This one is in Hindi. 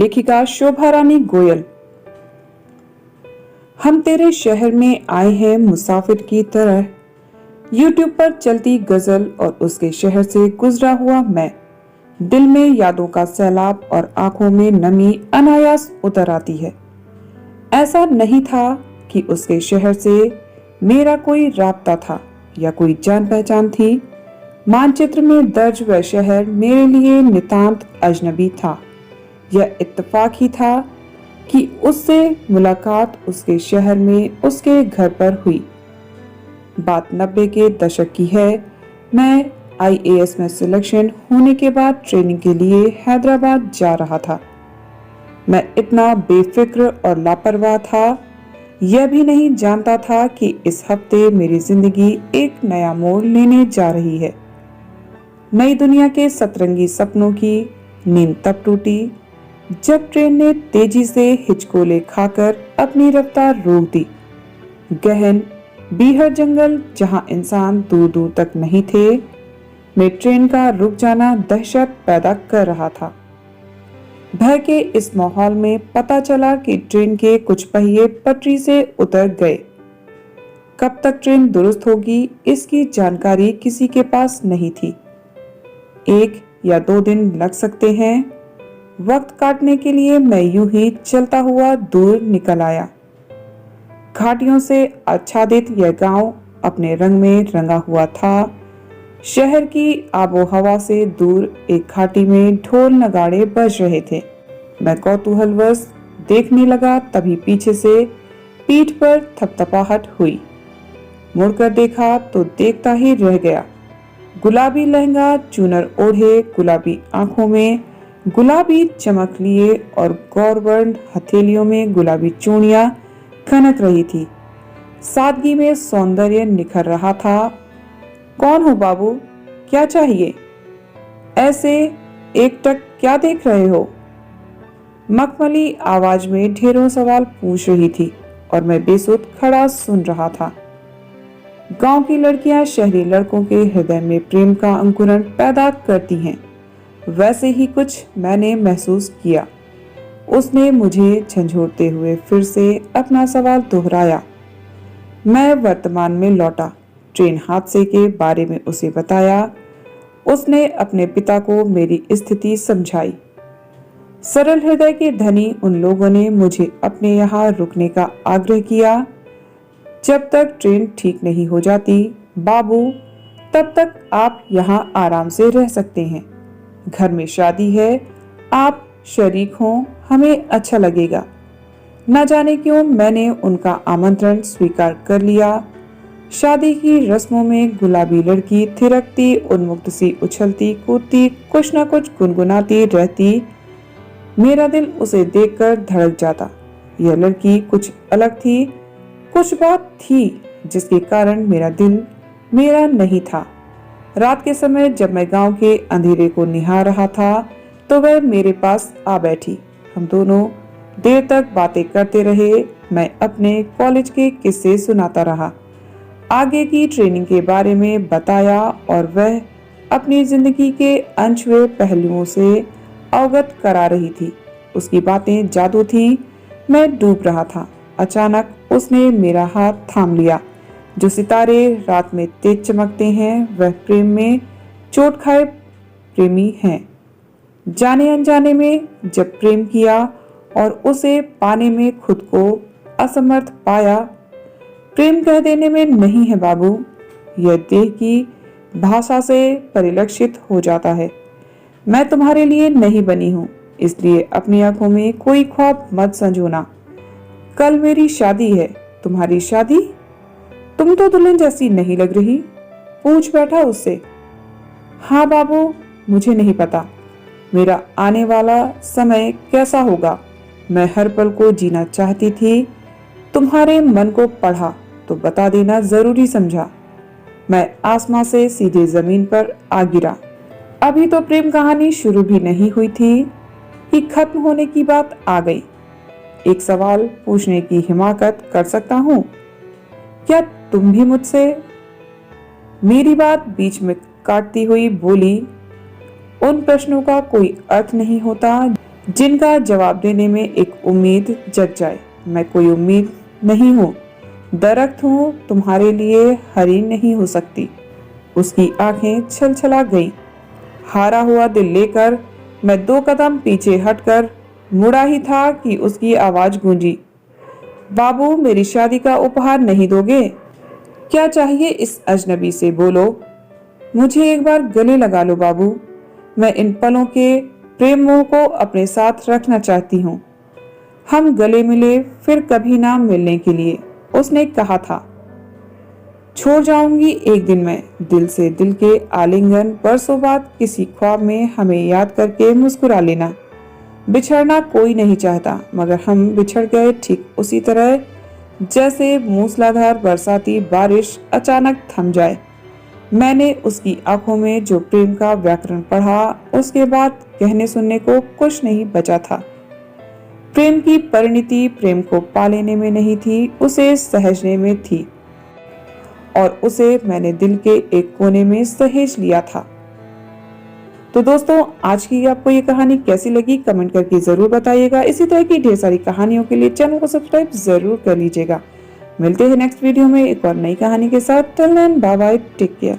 लेखिका शोभा रानी गोयल। हम तेरे शहर में आए हैं मुसाफिर की तरह, यूट्यूब पर चलती गजल और उसके शहर से गुजरा हुआ मैं, दिल में यादों का सैलाब और आंखों में नमी अनायास उतर आती है। ऐसा नहीं था कि उसके शहर से मेरा कोई राब्ता था या कोई जान पहचान थी। मानचित्र में दर्ज वह शहर मेरे लिए नितांत अजनबी था। यह इत्तेफाक ही था कि उससे मुलाकात उसके शहर में उसके घर पर हुई। बात 90 के दशक की है। मैं आईएएस में सिलेक्शन होने के बाद ट्रेनिंग के लिए हैदराबाद जा रहा था। मैं इतना बेफिक्र और लापरवाह था, यह भी नहीं जानता था कि इस हफ्ते मेरी जिंदगी एक नया मोड़ लेने जा रही है। नई दुनिया के सतरंगी सपनों की नींद तब टूटी जब ट्रेन ने तेजी से हिचकोले खाकर अपनी रफ्तार रोक दी। गहन बीहड़ जंगल जहां इंसान दूर दूर तक नहीं थे, में ट्रेन का रुक जाना दहशत पैदा कर रहा था। भय के इस माहौल में पता चला कि ट्रेन के कुछ पहिए पटरी से उतर गए। कब तक ट्रेन दुरुस्त होगी इसकी जानकारी किसी के पास नहीं थी। 1 या 2 दिन लग सकते हैं। वक्त काटने के लिए मैं यूं ही चलता हुआ दूर निकल आया। घाटियों से आच्छादित यह गांव अपने रंग में रंगा हुआ था। शहर की आबोहवा से दूर एक घाटी में ढोल नगाड़े बज रहे थे। मैं कौतूहलवश देखने लगा, तभी पीछे से पीठ पर थपथपाहट हुई। मुड़कर देखा तो देखता ही रह गया। गुलाबी लहंगा, चूनर ओढ़े, गुलाबी आंखों में गुलाबी चमक लिए और गौरवर्ण हथेलियों में गुलाबी चूड़ियां खनक रही थी। सादगी में सौंदर्य निखर रहा था। कौन हो बाबू, क्या चाहिए? ऐसे एकटक क्या देख रहे हो? मखमली आवाज में ढेरों सवाल पूछ रही थी और मैं बेसुध खड़ा सुन रहा था। गांव की लड़कियां शहरी लड़कों के हृदय में प्रेम का अंकुरण पैदा करती हैं। वैसे ही कुछ मैंने महसूस किया। उसने मुझे झंझोड़ते हुए फिर से अपना सवाल दोहराया। मैं वर्तमान में लौटा, ट्रेन हादसे के बारे में उसे बताया। उसने अपने पिता को मेरी स्थिति समझाई। सरल हृदय के धनी उन लोगों ने मुझे अपने यहाँ रुकने का आग्रह किया। जब तक ट्रेन ठीक नहीं हो जाती बाबू, तब तक आप यहाँ आराम से रह सकते हैं। घर में शादी है, आप शरीक हों, हमें अच्छा लगेगा। न जाने क्यों मैंने उनका आमंत्रण स्वीकार कर लिया। शादी की रस्मों में गुलाबी लड़की थिरकती, उन्मुक्त सी उछलती कूदती, कुछ न कुछ गुनगुनाती रहती। मेरा दिल उसे देखकर धड़क जाता। यह लड़की कुछ अलग थी। कुछ बात थी जिसके कारण मेरा दिल मेरा नहीं था। रात के समय जब मैं गांव के अंधेरे को निहार रहा था तो वह मेरे पास आ बैठी। हम दोनों देर तक बातें करते रहे। मैं अपने कॉलेज के किस्से सुनाता रहा, आगे की ट्रेनिंग के बारे में बताया और वह अपनी जिंदगी के अनछुए पहलुओं से अवगत करा रही थी। उसकी बातें जादू थी। मैं डूब रहा था। अचानक उसने मेरा हाथ थाम लिया। जो सितारे रात में तेज चमकते हैं वह प्रेम में चोट खाए प्रेमी हैं। जाने अनजाने में जब प्रेम किया और उसे पाने में खुद को असमर्थ पाया, प्रेम कह देने में नहीं है बाबू, यह देह की भाषा से परिलक्षित हो जाता है। मैं तुम्हारे लिए नहीं बनी हूँ, इसलिए अपनी आंखों में कोई ख्वाब मत संजोना। कल मेरी शादी है। तुम्हारी शादी? तुम तो दुल्हन जैसी नहीं लग रही। पूछ बैठा उससे। हाँ बाबू, मुझे नहीं पता मेरा आने वाला समय कैसा होगा। मैं हर पल को जीना चाहती थी। तुम्हारे मन को पढ़ा तो बता देना जरूरी समझा। मैं आसमां से सीधे जमीन पर आ गिरा। अभी तो प्रेम कहानी शुरू भी नहीं हुई थी कि खत्म होने की बात आ गई। एक सवाल पूछने की हिमाकत कर सकता हूँ? क्या तुम भी मुझसे? मेरी बात बीच में काटती हुई बोली, उन प्रश्नों का कोई अर्थ नहीं होता जिनका जवाब देने में एक उम्मीद जग जाए। मैं कोई उम्मीद नहीं हूँ, दरख्त हूँ, तुम्हारे लिए हरी नहीं हो सकती। उसकी आंखें छलछला गईं। हारा हुआ दिल लेकर मैं 2 कदम पीछे हटकर मुड़ा ही था कि उसकी आवाज गूंजी, बाबू मेरी शादी का उपहार नहीं दोगे? क्या चाहिए इस अजनबी से, बोलो। मुझे एक बार गले लगा लो बाबू, मैं इन पलों के प्रेम मोह को अपने साथ रखना चाहती हूँ। हम गले मिले फिर कभी ना मिलने के लिए, उसने कहा था। छोड़ जाऊंगी एक दिन मैं दिल से दिल के आलिंगन, बरसों बाद किसी ख्वाब में हमें याद करके मुस्कुरा लेना। बिछड़ना कोई नहीं चाहता, मगर हम बिछड़ गए ठीक उसी तरह जैसे मूसलाधार बरसाती बारिश अचानक थम जाए। मैंने उसकी आंखों में जो प्रेम का व्याकरण पढ़ा, उसके बाद कहने सुनने को कुछ नहीं बचा था। प्रेम की परिणति प्रेम को पा लेने में नहीं थी, उसे सहजने में थी, और उसे मैंने दिल के एक कोने में सहेज लिया था। तो दोस्तों, आज की आपको ये कहानी कैसी लगी कमेंट करके जरूर बताइएगा। इसी तरह की ढेर सारी कहानियों के लिए चैनल को सब्सक्राइब जरूर कर लीजिएगा। मिलते हैं नेक्स्ट वीडियो में एक और नई कहानी के साथ। Till then bye bye, take care.